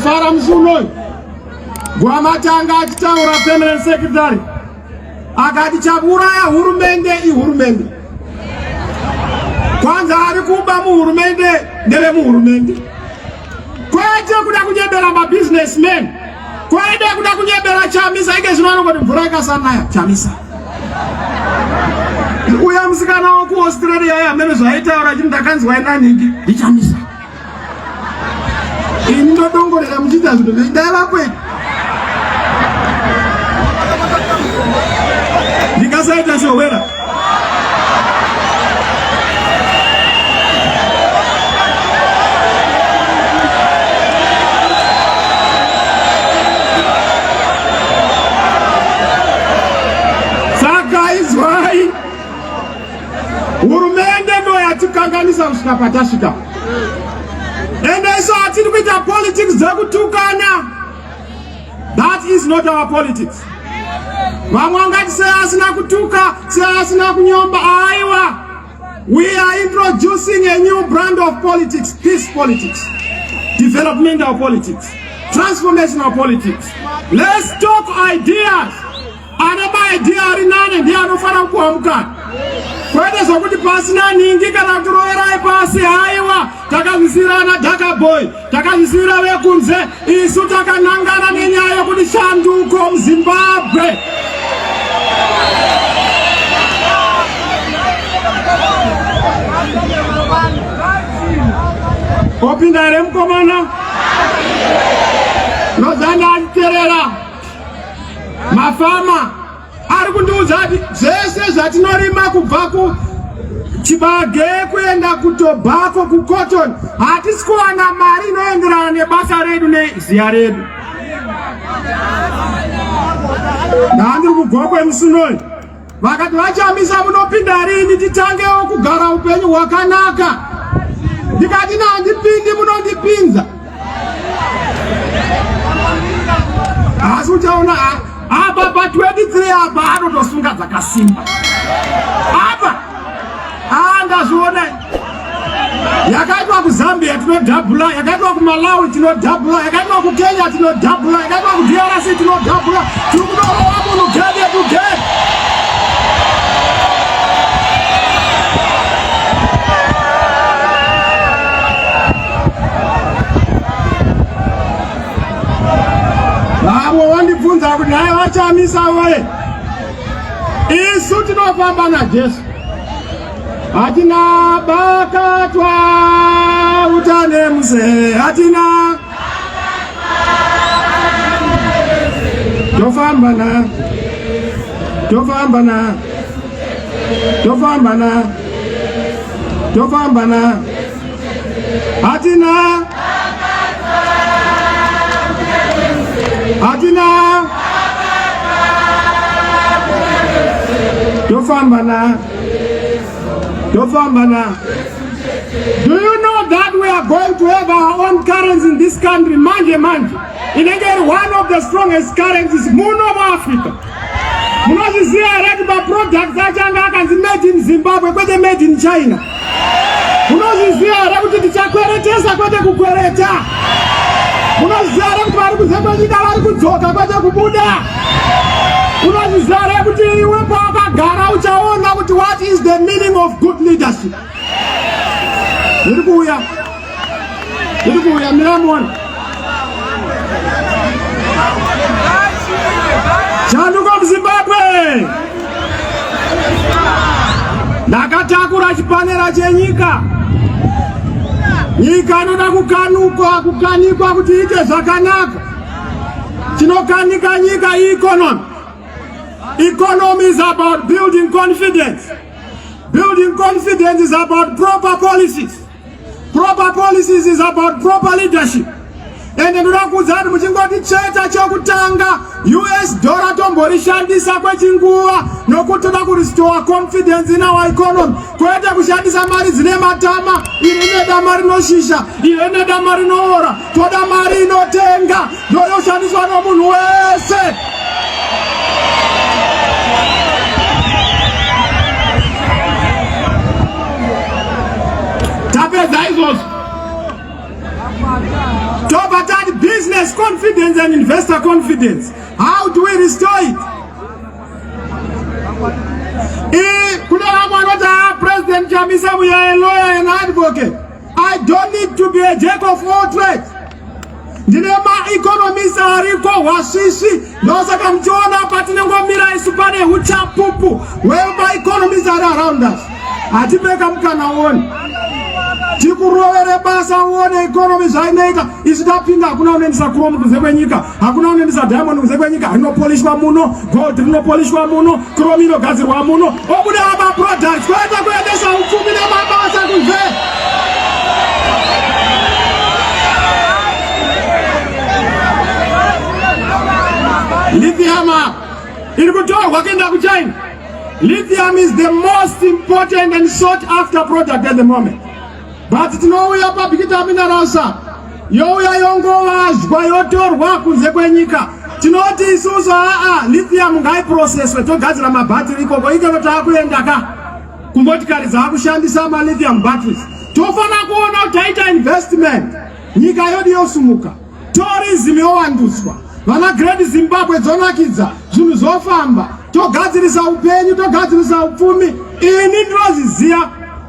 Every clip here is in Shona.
Fara Mzuno, Guamatanga achitaura permanent secretary. Akati chakuraya hurumende. Kwanza ari kuba muhurumende ndeve muhurumende. Kwete kuda kunyebera ma businessmen. Kwete kuda kunyebera Chamisa ike zvinano kuti mvura ikasanaya Chamisa. Uya musikana waku Australia yamene zvaitaura chinhu ndakanzwa inanhingi ndichamisa. Ini ndodongorera muchiita zvinhu ndaiva kwedu. Ndikasaita sowera. Izwai hurumende ndo yatikanganisa kusvika patasvika. Ende isu hatiri kuita politics dzekutukana. That is not our politics. Vamwe vangati sei asina kutuka, sei asina kunyomba. Aiwa, we are introducing a new brand of politics, peace politics, developmental politics, transformational politics. Let's talk ideas. Anaba idea rinane ndiye anofana kuamka. Kwete zokuti pasina ningi kana kuroera pasi. Aiwa, takazisirana Dhaka boy, takazisira vekunze, isu takanangana nenyaya yokuti shanduko muZimbabwe. Opinda ere mukomana nozana achiterera mafama ari kundiudza kuti zvese zvatinorima kubva kuchibage kuenda kutobacco kucotton hatisi kuwana mari inoenderana nebasa redu neziya redu. Ndandiri kugwa kwemusunoi vakati vaChamisa munopinda rini titangewo kugara upenyu hwakanaka. Ndikati handipindi munondipinza. Asi uchaona apa pa 23 apa anotosunga dzakasimba. Apa ndazviona. Yakaitwa kuZambia tinodhabhula, yakaitwa kuMalawi tinodhabhula, yakaitwa kuKenya tinodhabhula, yakaitwa kuDRC tinodhabhula. Tiri kudorowa munhu gede kugede. Vamwe vandibvunza kuti naye vaChamisa we isu tinofamba naJesu. Hatina bakatwa utane muse, hatina tofamba na hatina tofambana. Do you know that we are going to have our own currency in this country? Manje. In again, one of the strongest currencies muno Africa. Munozviziva here kuti maproducts achanga akanzi made in Zimbabwe kwete made in China. Munozviziva here kuti tichakweretesa kwete kukwereta. Munozviziva here kuti vari kuzembenyika vari kudzoka kwete kubuda. Munozviziva here kuti iwe pawakagara uchaona kuti what is the meaning of good leadership. Ndiri kuuya miramona. Chanduko muZimbabwe. Ndakatakura chipanera chenyika. Nyika inoda kukanikwa kuti iite zvakanaka. Chinokanika nyika economy. Economy is about building confidence. Building confidence is about proper policies. Proper policies is about proper leadership. And ndoda kuudza kuti muchingoti cheta chokutanga US dollar tomborishandisa kwechinguva nokuti toda kurestore confidence in our economy. Kwete kushandisa mari dzine matama, iri nedama rinoshisha, iri nedama rinoora, toda mari inotenga, ndoyoshandiswa nomunhu wese. Tapedza izvozvo. Tobva tati business business confidence and investor confidence. How do we restore it? President Chamisa, we are a lawyer and advocate. I don't need to be a jack of all trades. Ndinema economists ariko washishi nosaka mchona patinengo mira isupane huchapupu whereby economists are around us. Atipeka mkana woni tikurovere basa uone economy zvainoita isitapinda. Hakuna unoendesa chrome kunze kwenyika, hakuna unoendesa diamond kunze kwenyika. Rinopolishwa muno, gold rinopolishwa muno, chrome inogadzirwa muno, obuda aba products kwete kuendesa upfumi nemabasa kunze. Lithium irikutorwa kuenda kuChina. Lithium is the most important and sought after product at the moment. But tinouya pabikita minerals youya yongovazhwa yotorwa kunze kwenyika. Tinoti isusu lithium ngaiprocesswe togadzira mabattery ikoko ikero takuenda kumotikari dzakushandisa lithium batteries. Tofana kuona kuti taita investment nyika yodi yosumuka, tourism yowandutswa, vana Great Zimbabwe dzonakidza, zvinhu zvofamba, togadzirisa upenyu, togadzirisa upfumi. Ini ndinoziziya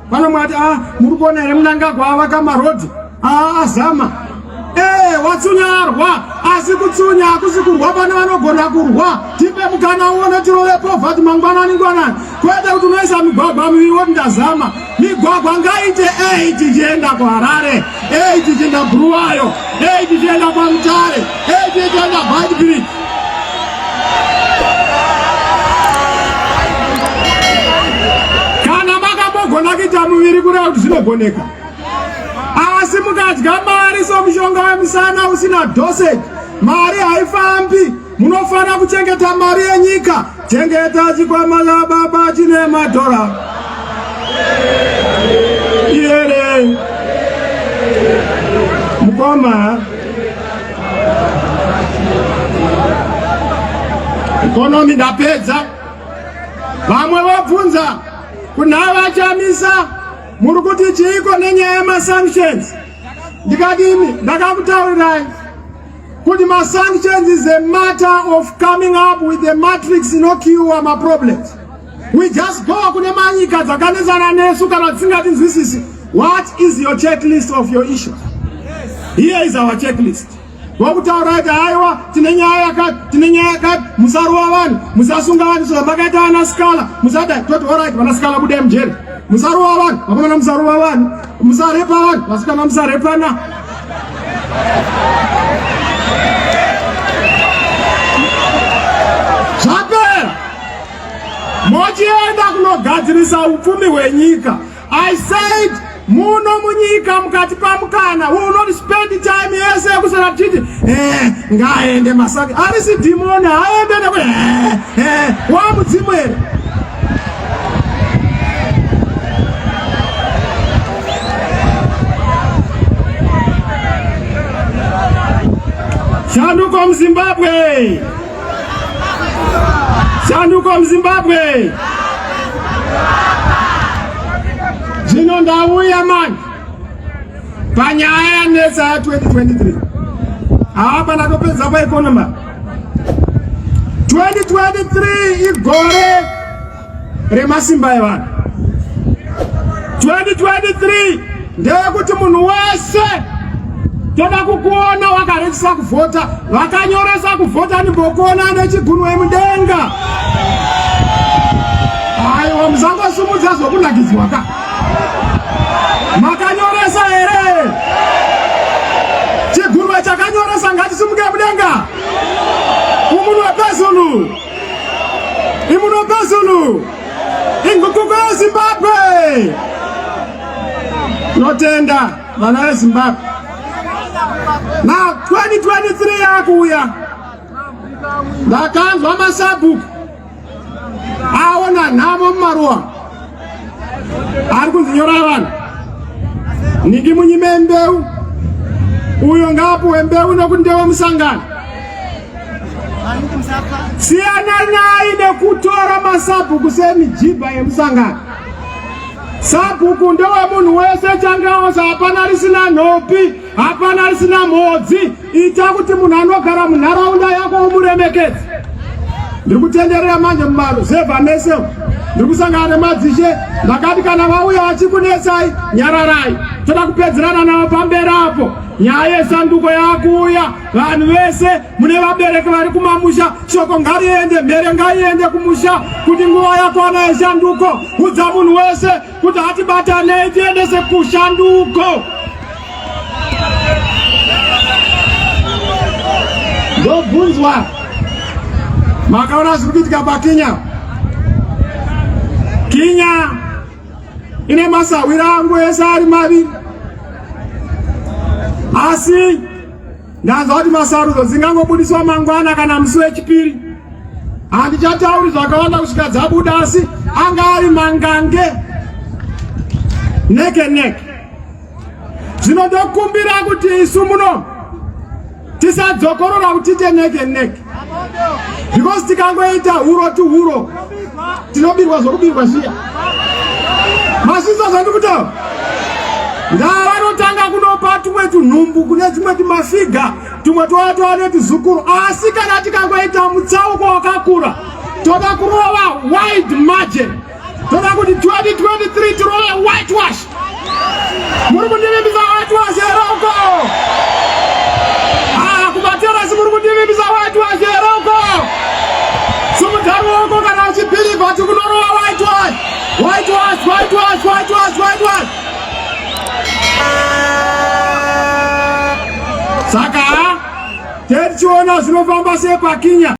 pano mwati muri kuona here munanga kwavaka marodhi azama watsunyarwa, asi kutsunya hakusi kurwa pane vanogona kurwa. Tipe mukana uone tirove poverty mangwanani ngwanani, kwete kuti unoisa migwagwa miviri woti ndazama. Migwagwa ngaite 8 ichienda kuHarare, 8 ichienda Bulawayo, 8 ichienda kwaMutare, 8 ichienda Bhadbridge. Kana makambogona kuita muviri kureva kuti zvinogoneka, asi mukadya mari somushonga wemusana usina dosage, mari haifambi. Munofana kuchengeta mari yenyika. Chengeta chikwama chababa chine madhora. Iyere mukoma economy ndapedza. Vamwe vabvunza kunhava Chamisa muri kuti chiiko nenyaya yemasanctions. Ndikadini ndakakutaurirai kuti masanctions is a matter of coming up with a matrix inocure my problems. We just go kune manyika dzakanesana nesu kana tisingatinzwisisi. What is your checklist of your issues? Here is our checklist. Wakutaurai kuti aiwa tine nyaya yakati, musarova vanhu, musasunga vanhu zvamakaita vanasikala, musada toti alright vanasikala bude mujeri. Musarova vanhu, vakomana musarova vanhu, musarepa vanhu, vasikana musarepana. Zvapera mochienda kunogadzirisa upfumi hwenyika. I said muno munyika mukati pamukana we will not spend time yese kusana titi ngaende masaki arisi dimoni aende nekuti wa mudzimwere. Shanduko Zimbabwe, shanduko Zimbabwe. Zvino ndauya mani panyaya yanetsa ya 2023 apa ndakopedza paekonoma. 2023 igore remasimba evanhu. 2023 ndeyekuti munhu wese toda kukuona wakarechisa kuvhota, vakanyoresa kuvhota nimbokuona nechigunwe mudenga. Aiwa musangosumudza zvokunakidzwa ka. Makanyoresa here? Chigunwe chakanyoresa ngatisimuke mudenga. Umunhu wepezulu, imunhu wepezulu, ingukuko yeZimbabwe. Notenda vana veZimbabwe. Now 2023 yakuya, ndakanzwa masabhuku aona nhamo mumaruwa ari kunzinyora vanhu. Niki munyime mbeu uyo ngapuwe mbeu nokuti ndewemusangano. Siyana naye nekutora masabhuku semijibha yemusangano. Sabhuku ndewe munhu wese changaosa, hapana risina nhopi, hapana risina mhodzi. Ita kuti munhu anogara munharaunda yako umuremekedze. Ndiri kutenderera manje mumazevha mese, ndiri kusangana nemadzishe. Ndakati kana vauya vachikunetsai, nyararai, toda kupedzerana navo pamberi apo. Nyaya yesanduko yakuuya, vanhu vese mune vabereki vari kumamusha, shoko ngariende, mhere ngaiende kumusha kuti nguva yakona yeshanduko. Udza munhu wese kuti atibatanei tiendese kushanduko. Ndobvunzwa makaona zviri kuitika paKenya. Kenya ine masawira angu ese ari maviri, asi ndanzwa kuti masarudzo dzingangobudiswa mangwana kana musi wechipiri. Handichatauri zvakawanda kusvika dzabuda, asi anga ari mangange neck and neck. Zvinotokumbira kuti isu muno tisadzokorora kuti tiite neck and neck, because tikangoita huro tu huro tinobirwa zvokubirwa zviya. Masvitsa zvandikutaura. Ndavanotanga kunopa tumwe tunhumbu kune tumwe tumafiga, tumwe tovatova netuzukuru. Asi kana tikangoita mutsauko wakakura, toda kurova wide margin, toda kuti 2023 tirove whitewash. Muri kundivimbisa whitewash heroko? Kumaterasi muri kundivimbisa whitewash heroko? Sumudharu wako kana uchipirigwa tikunorova whitewash. Whitewash, whitewash, whitewash, whitewash. Saka, tichiona zvinofamba sei paKenya.